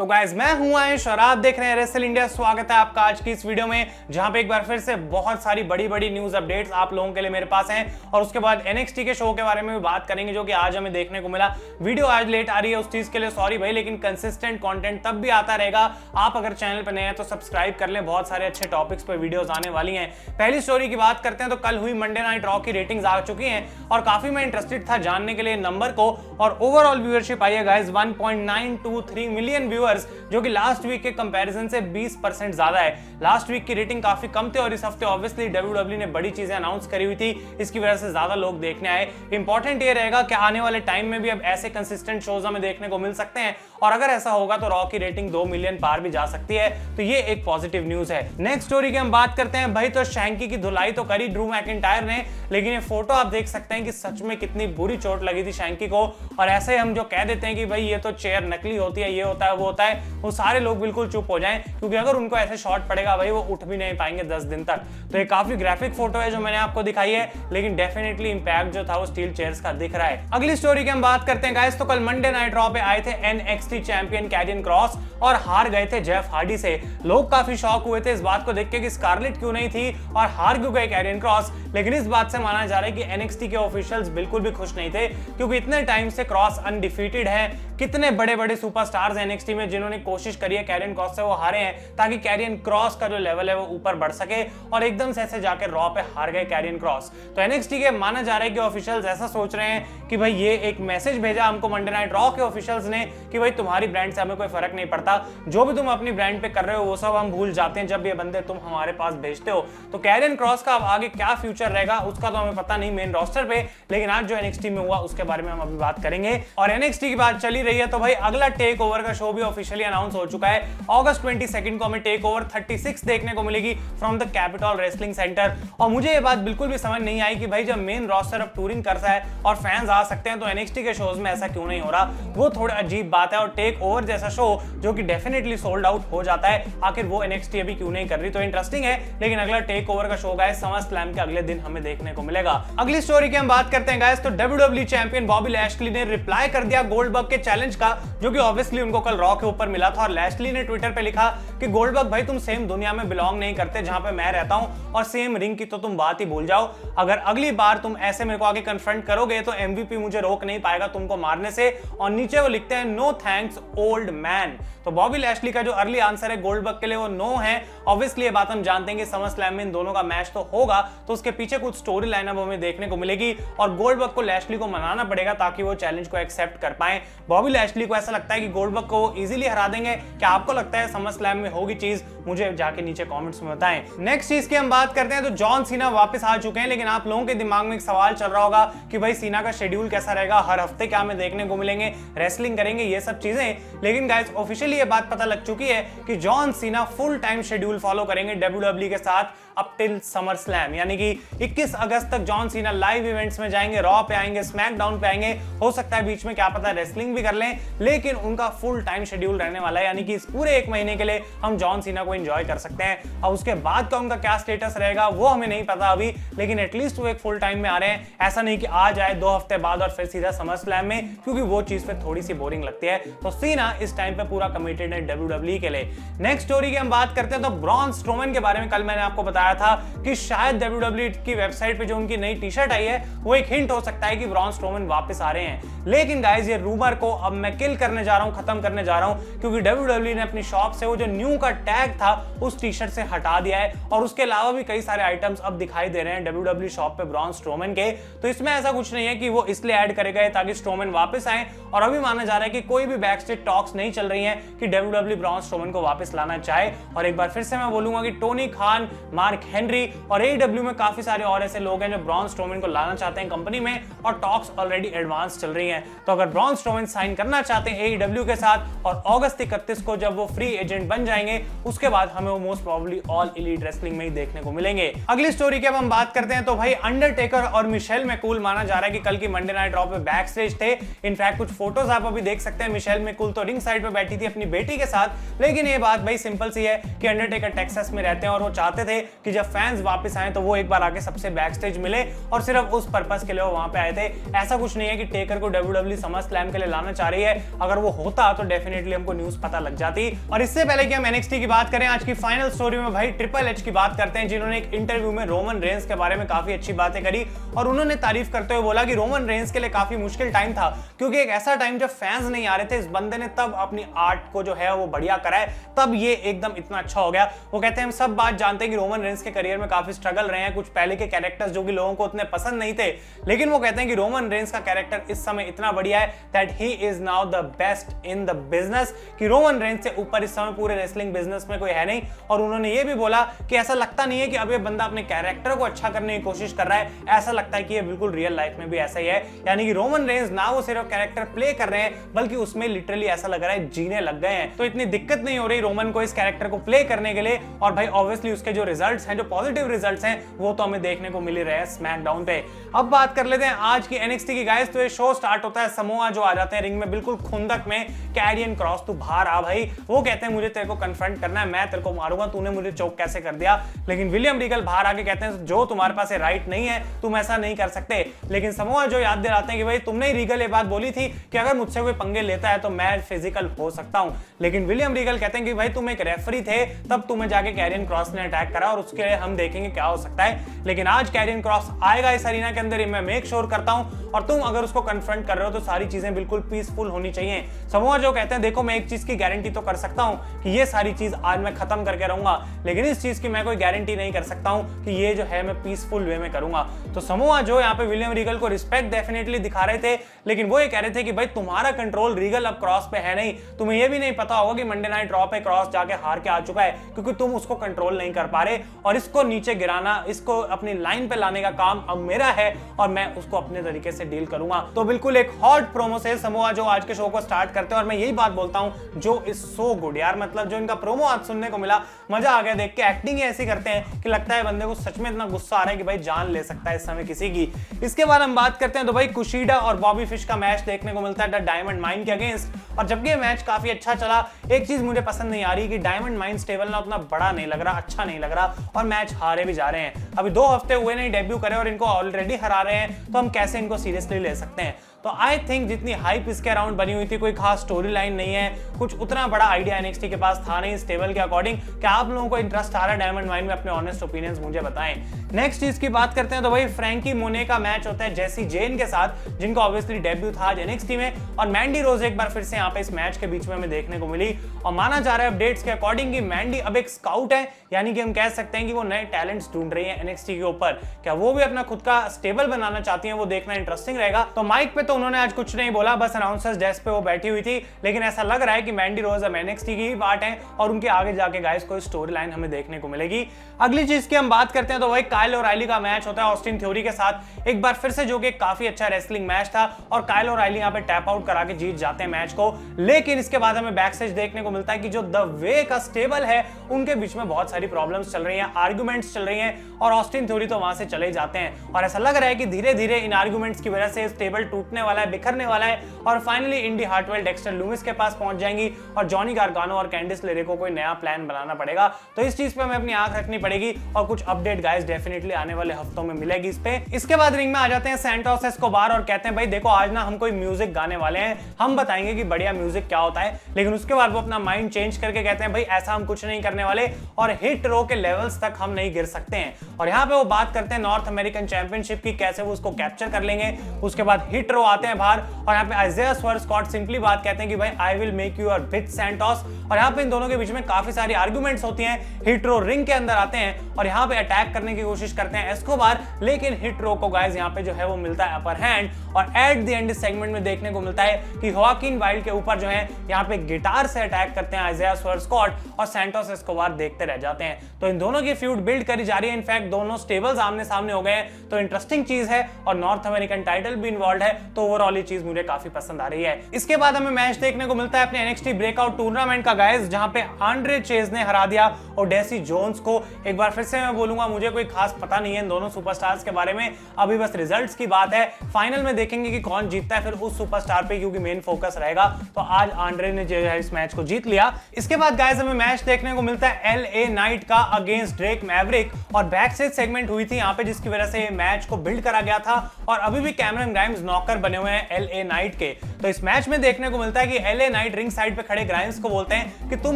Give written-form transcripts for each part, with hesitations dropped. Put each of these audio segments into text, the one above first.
तो गाइस मैं हूं आयुष और आप देख रहे हैं रेसल इंडिया। स्वागत है आपका आज की इस वीडियो में, जहां पे एक बार फिर से बहुत सारी बड़ी न्यूज अपडेट्स आप लोगों के लिए मेरे पास हैं और उसके बाद NXT के शो के बारे में भी बात करेंगे जो कि आज हमें देखने को मिला। वीडियो आज लेट आ रही है, उस चीज के लिए सॉरी भाई, लेकिन कंसिस्टेंट कंटेंट तब भी आता रहेगा। आप अगर चैनल पर नए हैं तो सब्सक्राइब कर लें, बहुत सारे अच्छे टॉपिक्स पर वीडियोस आने वाली हैं। पहली स्टोरी की बात करते हैं तो कल हुई मंडे नाइट रॉ की रेटिंग्स आ चुकी हैं और काफी मैं इंटरेस्टेड था जानने के लिए नंबर को, और ओवरऑल व्यूअरशिप आई है गाइस 1.923 मिलियन व्यूअर्स, जो कि लास्ट वीक के कंपैरिजन से 20% ज्यादा है। लास्ट वीक की रेटिंग काफी कम थी और इस हफ्ते ऑब्वियसली WWE ने बड़ी चीजें अनाउंस करी हुई थी, इसकी वजह से ज्यादा लोग देखने आए। इंपॉर्टेंट ये रहेगा कि आने वाले टाइम में भी अब ऐसे कंसिस्टेंट शोज हमें देखने को मिल सकते हैं और अगर ऐसा होगा तो रॉ की रेटिंग 2 मिलियन पार भी जा सकती है, तो ये एक पॉजिटिव न्यूज है। नेक्स्ट स्टोरी की हम बात करते हैं भाई, तो शैंकी की धुलाई तो करी ड्रू मैकिंटायर ने, लेकिन ये फोटो आप देख सकते हैं कि सच में कितनी बुरी चोट लगी थी शैंकी को। और ऐसे हम जो कह देते हैं कि भाई ये तो चेयर नकली होती है, ये होता है वो होता है, वो सारे लोग बिल्कुल चुप हो जाएं, क्योंकि अगर उनको ऐसे शॉट पड़ेगा भाई वो उठ भी नहीं पाएंगे 10 दिन तक। तो ये काफी ग्राफिक फोटो है जो मैंने आपको दिखाई है, लेकिन डेफिनेटली इंपैक्ट जो था वो स्टील चेयर्स का दिख रहा है। अगली स्टोरी की हम बात करते हैं गाइस, तो कल मंडे नाइट रॉ पे आए थे NXT चैंपियन कैरियन क्रॉस और हार गए थे जेफ हार्डी से। लोग काफी शॉक हुए थे इस बात को देख के कि स्कारलेट क्यों नहीं थी और हार क्यों गए कैरियन क्रॉस, लेकिन इस बात से माना जा रहा है कि NXT के ऑफिशियल्स बिल्कुल भी खुश नहीं थे, क्योंकि इतने टाइम से क्रॉस अनडिफीटेड है। कितने बड़े सुपरस्टार्स NXT में जिन्होंने कोशिश करी है कैरियन क्रॉस से वो हारे हैं, ताकि कैरियन क्रॉस का जो लेवल है वो ऊपर बढ़ सके, और एकदम से ऐसे जाकर रॉ पे हार गए कैरियन क्रॉस। तो NXT के माना जा रहा है कि ऑफिशियल्स ऐसा सोच रहे हैं कि भाई ये एक मैसेज भेजा हमको मंडे नाइट रॉ के ऑफिशियल्स ने कि भाई तुम्हारी ब्रांड से हमें कोई फर्क नहीं पड़ता, जो भी तुम अपनी ब्रांड पे कर रहे हो वो सब हम भूल जाते हैं जब ये बंदे तुम हमारे पास भेजते हो। तो कैरियन क्रॉस का अब आगे क्या फ्यूचर रहेगा उसका तो हमें पता नहीं मेन रोस्टर पे, लेकिन आज जो NXT में हुआ उसके बारे में हम अभी बात करेंगे। और NXT की बात चली रही है तो भाई अगला टेक ओवर का शो भी ऑफिशियली अनाउंस हो चुका है। अगस्त 22 को हमें टेक ओवर 36 देखने को मिलेगी from the capital wrestling centre. और मुझे ये बात बिल्कुल भी समझ नहीं आई कि भाई जब मेन रोस्टर अब टूरिंग करता है और फैंस आ सकते हैं तो NXT के शोज में ऐसा क्यों नहीं हो रहा, वो थोड़ा अजीब बात है। और टेक ओवर जैसा शो जो कि डेफिनेटली सोल्ड आउट हो जाता है, आखिर वो NXT अभी क्यों नहीं कर रही, तो इंटरेस्टिंग है। लेकिन अगला टेक ओवर का शो गाइस समर स्लैम के अगले दिन हमें देखने को मिलेगा। अगली स्टोरी की हम बात करते हैं गाइस, तो WWE चैंपियन बॉबी लैशली ने रिप्लाई कर दिया गोल्डबर्ग के चैलेंज का, जो कि ऑब्वियसली उनको कल रॉ के ऊपर मिला था। और लैशली ने ट्विटर पे लिखा कि गोल्डबर्ग भाई तुम सेम दुनिया में बिलोंग नहीं करते जहां पे मैं रहता हूं, और सेम रिंग की तो तुम बात ही भूल जाओ। अगर अगली बार तुम ऐसे मेरे को आगे कन्फ्रंट करोगे तो MVP मुझे रोक नहीं पाएगा तुमको मारने से। और नीचे वो लिखते हैं नो थैंक्स ओल्ड मैन। तो बॉबी लैशली का जो अर्ली आंसर है गोल्डबर्ग के लिए वो नो है। ऑब्वियसली ये बात हम जानते हैं कि समर स्लैम में इन दोनों का मैच तो होगा, तो उसके पीछे कुछ स्टोरी लाइन अब हमें देखने को मिलेगी और गोल्डबर्ग को लैशली को मनाना पड़ेगा ताकि वो चैलेंज को एक्सेप्ट कर पाए। बॉबी लैशली को ऐसा लगता है कि गोल्डबर्ग को वो इजीली हरा देंगे। क्या आपको लगता है समर स्लैम में होगी चीज? मुझे जाके नीचे कमेंट्स में बताएं। नेक्स्ट चीज की हम बात करते हैं तो जॉन सीना वापस आ चुके हैं, लेकिन आप लोगों के दिमाग में एक सवाल चल रहा होगा कि भाई सीना का शेड्यूल कैसा रहेगा, हर हफ्ते क्या हमें देखने को मिलेंगे, रेसलिंग करेंगे, ये सब चीजें। लेकिन गाइस ऑफिशियली ये बात पता लग चुकी है कि John Cena full time schedule follow करेंगे WWE के साथ अप टिल समर स्लैम, यानी कि 21 अगस्त तक जॉन सीना लाइव इवेंट्स में जाएंगे, रॉ पे आएंगे, स्मैकडाउन पे आएंगे, हो सकता है बीच में क्या पता रेसलिंग भी कर लें, लेकिन उनका फुल टाइम शेड्यूल रहने वाला है, यानी कि इस पूरे 1 महीने के लिए हम जॉन सीना को एंजॉय कर सकते हैं। अब उसके बाद का उनका क्या स्टेटस रहेगा वो हमें नहीं पता अभी, लेकिन एटलीस्ट वो एक फुल टाइम में आ रहे हैं। ऐसा नहीं कि आ जाए 2 हफ्ते बाद और फिर सीधा समर स्लैम में, क्योंकि वो चीज फिर थोड़ी सी बोरिंग लगती है। तो सीना इस टाइम पे पूरा कमिटेड है WWE के लिए। नेक्स्ट स्टोरी की हम बात करते हैं तो ब्रॉन स्ट्रोमन के बारे में कल मैंने आपको बताया था कि शायद WWE की वेबसाइट पे जो उनकी नई टी शर्ट आई है वो एक हिंट हो सकता है कि ब्रॉन स्ट्रोमन वापस आ रहे हैं। लेकिन गाइस ये रूमर को अब मैं किल करने जा रहा हूं, खत्म करने जा रहा हूं, क्योंकि WWE ने अपनी शॉप से वो जो न्यू का टैग था उस टी शर्ट से हटा दिया है और उसके अलावा भी कई सारे आइटम्स अब दिखाई दे रहे हैं WWE शॉप पे ब्रॉन स्ट्रोमन के। तो इसमें ऐसा कुछ नहीं है कि वो इसलिए ऐड करे गए ताकि स्ट्रोमन वापस आए, और अभी माना जा रहा है कि कोई भी बैकस्टेज टॉक्स नहीं चल रही है कि WWE ब्रॉन स्ट्रोमन को वापस लाना चाहे। और एक बार फिर से मैं बोलूंगा कि टोनी खान, मार्क हेनरी और AEW में काफी सारे और ऐसे लोग हैं जो ब्रॉन स्ट्रोमन को लाना चाहते हैं कंपनी में, और टॉक्स ऑलरेडी एडवांस चल रही हैं। तो अगर ब्रॉन स्ट्रोमन साइन करना चाहते हैं AEW के साथ और अगस्त 31 को जब वो फ्री एजेंट बन जाएंगे उसके बाद हमें वो most probably all elite wrestling में ही देखने को मिलेंगे। अगली स्टोरी की अब हम बात करते हैं तो भाई अंडरटेकर और मिशेल मैकूल माना जा रहा है कि कल की मंडे नाइट रॉ पे बैक स्टेज थे। इनफैक्ट कुछ फोटोज आप अभी देख सकते हैं, मिशेल मैकूल तो रिंग साइड पे बैठी थी अपनी बेटी के साथ। लेकिन ये बात भाई सिंपल सी है कि अंडरटेकर टेक्सास में रहते हैं और वो चाहते थे कि जब फैंस वापस आए तो वो एक बार आके सबसे बैक स्टेज मिले और सिर्फ उस पर्पस के लिए वो वहां पे आए थे। ऐसा कुछ नहीं है कि टेकर को WWE समरस्लैम के लिए लाना चाह रही है, अगर वो होता तो डेफिनेटली हमको न्यूज पता लग जाती। और इससे पहले कि हम NXT की बात करें, आज की फाइनल स्टोरी में भाई ट्रिपल एच की बात करते हैं, जिन्होंने एक इंटरव्यू में रोमन रेंस के बारे में काफी अच्छी बातें करी और उन्होंने तारीफ करते हुए बोला कि रोमन रेंस के लिए काफी मुश्किल टाइम था, क्योंकि एक ऐसा टाइम जब फैंस नहीं आ रहे थे, इस बंदे ने तब अपनी आर्ट को जो है वो बढ़िया कराए, तब ये एकदम इतना अच्छा हो गया। वो कहते हैं हम सब बात जानते हैं कि रोमन रेंस के करियर में काफी स्ट्रगल रहे हैं, कुछ पहले के कैरेक्टर्स जो कि लोगों को उतने पसंद नहीं थे, लेकिन वो कहते हैं कि रोमन रेंस का कैरेक्टर इस समय इतना बढ़िया है that he is now the best in the business, कि रोमन रेंस से ऊपर इस समय पूरे रेसलिंग बिजनेस में कोई है नहीं। और उन्होंने ये भी बोला कि ऐसा लगता नहीं है कि अब ये बंदा अपने कैरेक्टर को अच्छा करने की कोशिश कर रहा है, ऐसा लगता है कि ये बिल्कुल रियल लाइफ में भी ऐसा ही है, यानी कि रोमन रेंस ना वो सिर्फ कैरेक्टर प्ले कर रहे हैं बल्कि उसमें लिटरली ऐसा लग रहा है जीने लग गए हैं। तो इतनी दिक्कत नहीं हो रही रोमन को इस कैरेक्टर को प्ले करने के लिए, और भाई ऑब्वियसली उसके जो रिजल्ट्स हैं, जो पॉजिटिव रिजल्ट्स हैं, वो तो हमें देखने को मिल ही रहे हैं स्मैकडाउन पे। अब बात कर लेते हैं आज की NXT की गाइस। तो ये शो स्टार्ट होता है, समोआ जो आ जाते हैं रिंग में बिल्कुल खुंदक में, कैरियन क्रॉस तू बाहर आ भाई। वो कहते हैं मुझे तेरे को कन्फ्रंट करना है, मैं तेरे को मारूंगा, तूने मुझे चोक कैसे कर दिया। लेकिन विलियम रीगल बाहर आके कहते हैं जो तुम्हारे पास राइट नहीं है, तुम ऐसा नहीं कर सकते। लेकिन समोआ जो याद दिलाते हैं कि भाई तुमने ही रीगल ये बात बोली थी कि अगर मुझसे कोई पंगे लेता है तो मैं फिजिकल हो सकता हूं। लेकिन विलियम रीगल कहते हैं कि भाई तुम एक रेफरी थे, तब तुम्हें जाके कैरियन क्रॉस ने अटैक करा और उसके लिए हम देखेंगे क्या हो सकता है। लेकिन आज कैरियन क्रॉस आएगा इस अरीना के अंदर, मैं मेक श्योर करता हूं, और तुम अगर उसको कन्फ्रंट कर रहे हो तो सारी चीजें बिल्कुल पीसफुल होनी चाहिए। समोआ जो कहते हैं देखो मैं एक चीज की गारंटी तो कर सकता हूं कि ये सारी चीज आज मैं खत्म करके रहूंगा, लेकिन इस चीज की मैं कोई गारंटी नहीं कर सकता हूं कि ये जो है मैं पीसफुल वे में करूंगा। तो समोआ जो यहाँ पे विलियम रीगल को रिस्पेक्ट डेफिनेटली दिखा रहे थे, लेकिन वो ये कह रहे थे कि भाई तुम्हारा कंट्रोल रीगल अब क्रॉस पे है नहीं, तुम्हें ये भी नहीं पता होगा कि मंडे नाइट रॉ पे क्रॉस जाके हार के आ चुका है, क्योंकि तुम उसको कंट्रोल नहीं कर पा रहे, और इसको नीचे गिराना, इसको अपनी लाइन पे लाने का काम अब मेरा है और मैं उसको अपने तरीके से डील करूंगा। तो बिल्कुल एक हॉट प्रोमो से समोआ जो आज के शो को स्टार्ट करते हैं, और मैं यही बात बोलता हूं जो इस सो गुड यार, मतलब जो इनका प्रोमो आज सुनने को मिला, मजा आ गया देख के। एक्टिंग ही ऐसी करते हैं कि लगता है बंदे को सच में इतना गुस्सा आ रहा है कि भाई जान ले सकता है इस समय किसी की। इसके बाद हम बात करते हैं तो भाई कुशीडा और बॉबी फिश का मैच देखने को मिलता है द डायमंड माइन के अगेंस्ट, और जबकि ये मैच काफी अच्छा चला, एक चीज मुझे पसंद नहीं आ रही कि डायमंड माइन स्टेबल ना उतना बड़ा नहीं लग रहा, अच्छा नहीं लग रहा, और मैच हारे भी जा रहे हैं। अभी 2 हफ्ते हुए नहीं डेब्यू करे और इनको ऑलरेडी हरा रहे हैं, तो हम कैसे इनको सीरियसली ले सकते हैं। तो आई थिंक जितनी हाइप इसके अराउंड बनी हुई थी, कोई खास स्टोरी लाइन नहीं है, कुछ उतना बड़ा आइडिया NXT के पास था नहीं स्टेबल के अकॉर्डिंग। क्या आप लोगों को इंटरेस्ट आ रहा है डायमंड माइन में? अपने ऑनेस्ट ओपिनियंस मुझे बताएं। नेक्स्ट चीज की बात करते हैं तो भाई फ्रैंकी मोने का मैच होता है जेसी जेन के साथ, जिनका ऑब्वियसली डेब्यू था आज NXT में, और मैंडी रोज एक बार फिर से यहाँ पे इस मैच के बीच में हमें देखने को मिली। और माना जा रहा है अपडेट्स के अकॉर्डिंग कि मैंडी अब एक स्काउट है, यानी कि हम कह सकते हैं कि वो नए टैलेंट्स ढूंढ रही है NXT के ऊपर। क्या वो भी अपना खुद का स्टेबल बनाना चाहती है, वो देखना इंटरेस्टिंग रहेगा। तो माइक पे तो उन्होंने आज कुछ नहीं बोला, बस अनाउंसर्स डेस्क पे वो बैठी हुई थी, लेकिन ऐसा लग रहा है कि मैंडी रोज अब NXT की ही पार्ट है और उनके आगे जाके गाइस कोई स्टोरी लाइन हमें देखने को मिलेगी। अगली चीज की हम बात करते हैं तो भाई काइल ओराइली का मैच होता है ऑस्टिन थ्योरी के साथ एक बार फिर से, जो कि काफी अच्छा रेसलिंग मैच था, और काइल ओराइली यहाँ पे टैप आउट करा के जीत जाते हैं मैच को। लेकिन इसके बाद हमें बैक स्टेज देखने को मिलता है कि जो द वे का स्टेबल है उनके बीच में बहुत सारी प्रॉब्लम्स चल रही हैं, आर्गुमेंट्स चल रही हैं, और ऑस्टिन थ्योरी तो वहां से चले जाते हैं। और ऐसा लग रहा है कि धीरे धीरे इन आर्गुमेंट्स की वजह से स्टेबल टूटने वाला है, बिखरने वाला है, और फाइनली इंडी हार्टवेल डेक्स्टर लूमिस के पास पहुंच जाएंगी, और जॉनी गार्गानो और कैंडिस लेरे को कोई नया प्लान बनाना पड़ेगा। तो इस चीज पे हमें अपनी आंख रखनी पड़ेगी, और कुछ अपडेट गाइस डेफिनेटली आने वाले हफ्तों में मिलेगी इस पे। इसके बाद रिंग में आ जाते हैं सैंटोस एस्कोबार और कहते हैं भाई देखो आज ना हम कोई म्यूजिक गाने वाले हैं, हम बताएंगे कि बढ़िया म्यूजिक क्या होता है। लेकिन उसके बाद वो अपना माइंड चेंज करके कहते हैं भाई ऐसा हम कुछ नहीं करने वाले, और हिट रो के लेवल्स तक हम नहीं गिर सकते हैं। और यहाँ पे वो बात करते हैं नॉर्थ अमेरिकन चैंपियनशिप की, कैसे वो उसको कैप्चर कर लेंगे। उसके बाद हिट रो आते हैं बाहर, और यहाँ पे आइज़ाया स्वर्स स्कॉट सिंपली बात कहते हैं कि भाई I will make you your bitch सैंटोस। और यहाँ पे इन दोनों के बीच में काफी सारी आर्गुमेंट्स होती हैं। हिट रो रिंग के अंदर आते हैं और यहाँ पे अटैक करने की कोशिश करते हैं एस्कोबार, लेकिन हिट रो को गाइस यहाँ पे जो है वो मिलता है अपर हैंड, और एट द एंड सेगमेंट में देखने को मिलता है कि होआकिन वाइल्ड के ऊपर जो है यहाँ पे गिटार से अटैक करते हैं आइज़ाया स्वर्स स्कॉट, और सैंटोस एस्कोबार देखते रह जाते हैं। तो इन दोनों की फ्यूड बिल्ड करी जा रही है, इनफैक्ट दोनों स्टेबल्स आमने सामने हो गए हैं, तो इंटरेस्टिंग चीज है, और नॉर्थ अमेरिकन टाइटल भी इन्वॉल्व है, तो तो ओवरऑल ये चीज मुझे काफी पसंद आ रही है। इसके बाद हमें मैच देखने को मिलता है अपने NXT ब्रेकआउट टूर्नामेंट का गाइस, जहां पे आंड्रे चेज ने हरा दिया ओडेसी जोन्स को। एक बार फिर से मैं बोलूंगा, मुझे कोई खास पता नहीं है इन दोनों सुपरस्टार्स के बारे में, अभी बस रिजल्ट्स की बात है। फाइनल में देखेंगे कि कौन जीतता है, फिर उस सुपरस्टार पे क्योंकि मेन फोकस रहेगा। तो आज आंड्रे ने जो है इस मैच को जीत लिया। इसके बाद गाइस हमें मैच देखने को मिलता है LA नाइट का अगेंस्ट ड्रेक मैवरिक, और बैक स्टेज सेगमेंट हुई थी यहाँ पे, जिसकी वजह से मैच को बिल्ड करा गया था। और अभी भी कैमरन ग्राइम्स नॉकर बने हुए हैं LA नाइट के। तो इस मैच में देखने को मिलता है कि LA नाइट रिंग साइड पे खड़े ग्राइम्स को बोलते हैं कि तुम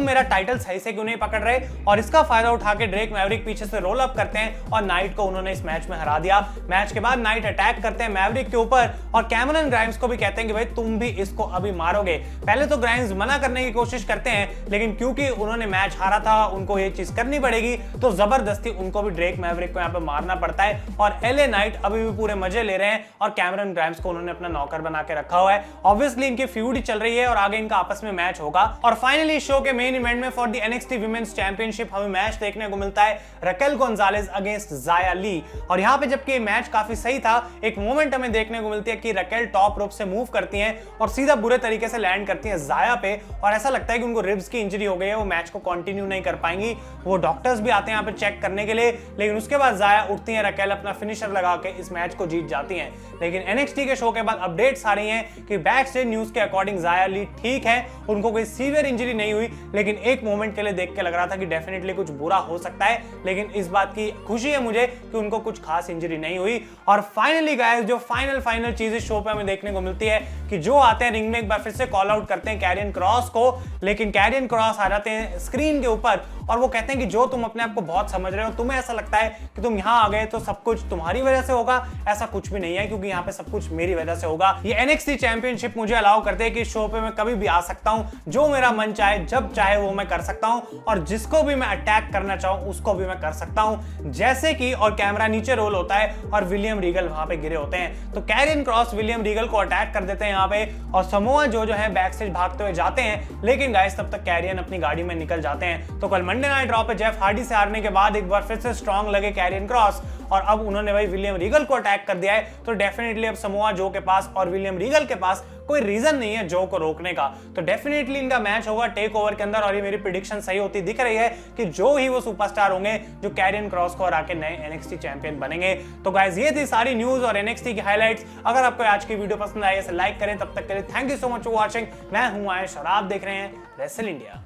मेरा टाइटल सही से क्यों नहीं पकड़ रहे, और इसका फायदा उठा के ड्रेक मैवरिक पीछे से रोल अप करते हैं और नाइट को उन्होंने इस मैच में हरा दिया। मैच के बाद नाइट अटैक करते हैं मैवरिक के ऊपर और कैमरन ग्राइम्स को भी कहते हैं कि भाई तुम भी इसको अभी मारोगे। पहले तो ग्राइम्स मना करने की कोशिश करते हैं, लेकिन क्योंकि उन्होंने मैच हारा था, उनको ये चीज करनी पड़ेगी, तो जबरदस्ती उनको भी ड्रेक मैवरिक को यहाँ पे मारना पड़ता है। और LA नाइट अभी भी पूरे मजे ले रहे हैं और कैमरन ग्राइम्स को उन्होंने अपना नौकर बना के रखा हुआ है। ऑब्वियसली इनकी फ्यूड चल रही है और आगे इनका आपस में मैच होगा। और फाइनली शो के मेन इवेंट में for the NXT women's championship हमें मैच देखने को मिलता है रकेल गोंजालेस अगेंस्ट ज़ाया ली। और यहाँ पे जबकि मैच काफी सही था, एक मोमेंट हमें देखने को मिलती है कि रकेल टॉप रोप से मूव करती हैं और सीधा बुरे तरीके से लैंड करती हैं ज़ाया पे, और ऐसा लगता है कि उनको रिब्स की इंजरी हो गई है, वो मैच को कंटिन्यू नहीं कर पाएंगी। वो डॉक्टर्स भी आते हैं यहाँ पे चेक करने के लिए, लेकिन उसके बाद ज़ाया उठती हैं, रकेल अपना फिनिशर लगा के इस मैच को जीत जाती हैं। लेकिन NXT के शो के बाद अपडेट्स आ रही हैं कि बैक स्टेज न्यूज के अकॉर्डिंग ज़ाया ली ठीक है, उनको कोई सीवियर इंजरी नहीं हुई, लेकिन एक मोमेंट के लिए देख के लग रहा था कि डेफिनेटली कुछ बुरा हो सकता है। लेकिन इस बात की खुशी है मुझे कि उनको कुछ खास इंजरी नहीं हुई। और फाइनली गाइस जो फाइनल चीज इस शो पे हमें देखने को मिलती है कि जो आते हैं रिंग में एक बार फिर से कॉल आउट करते हैं कैरियन क्रॉस को, लेकिन कैरियन क्रॉस आ जाते हैं स्क्रीन के ऊपर और वो कहते हैं कि जो तुम अपने आप को बहुत समझ रहे हो, तुम्हें ऐसा लगता है कि तुम यहाँ आ गए तो सब कुछ तुम्हारी वजह से होगा, ऐसा कुछ भी नहीं है, क्योंकि यहाँ पे सब कुछ मेरी वजह से होगा। ये NXT चैंपियनशिप मुझे अलाउ करते हैं कि इस शो पे मैं कभी भी आ सकता हूँ, जो मेरा मन चाहे जब चाहे वो मैं कर सकता हूँ, और जिसको भी मैं अटैक करना चाहूँ उसको भी मैं कर सकता हूँ, जैसे कि। और कैमरा नीचे रोल होता है और विलियम रीगल वहां पे गिरे होते हैं, तो कैरियन क्रॉस विलियम रीगल को अटैक कर देते हैं यहाँ पे, और समोआ जो है बैक स्टेज भागते हुए जाते हैं, लेकिन गाइस तब तक कैरियन अपनी गाड़ी में निकल जाते हैं। तो कल मंडे नाइट रॉ पे जेफ हार्डी से हारने के बाद एक बार फिर से स्ट्रॉन्ग लगे कैरियन क्रॉस, और अब उन्होंने भाई विलियम रीगल को अटैक कर दिया है। तो डेफिनेटली अब समोआ जो के पास और विलियम रीगल के पास कोई रीजन नहीं है जो को रोकने का, तो डेफिनेटली इनका मैच होगा टेक ओवर के अंदर। और ये मेरी प्रेडिक्शन सही होती दिख रही है कि जो ही वो सुपरस्टार होंगे जो कैरियन क्रॉस को हरा के नए NXT चैंपियन बनेंगे। तो गाइस ये थी सारी न्यूज और NXT की हाइलाइट्स। अगर आपको आज की वीडियो पसंद आई है लाइक करें, तब तक के लिए thank you so much for watching. मैं हूं आयुष और आप देख रहे हैं रेसल इंडिया।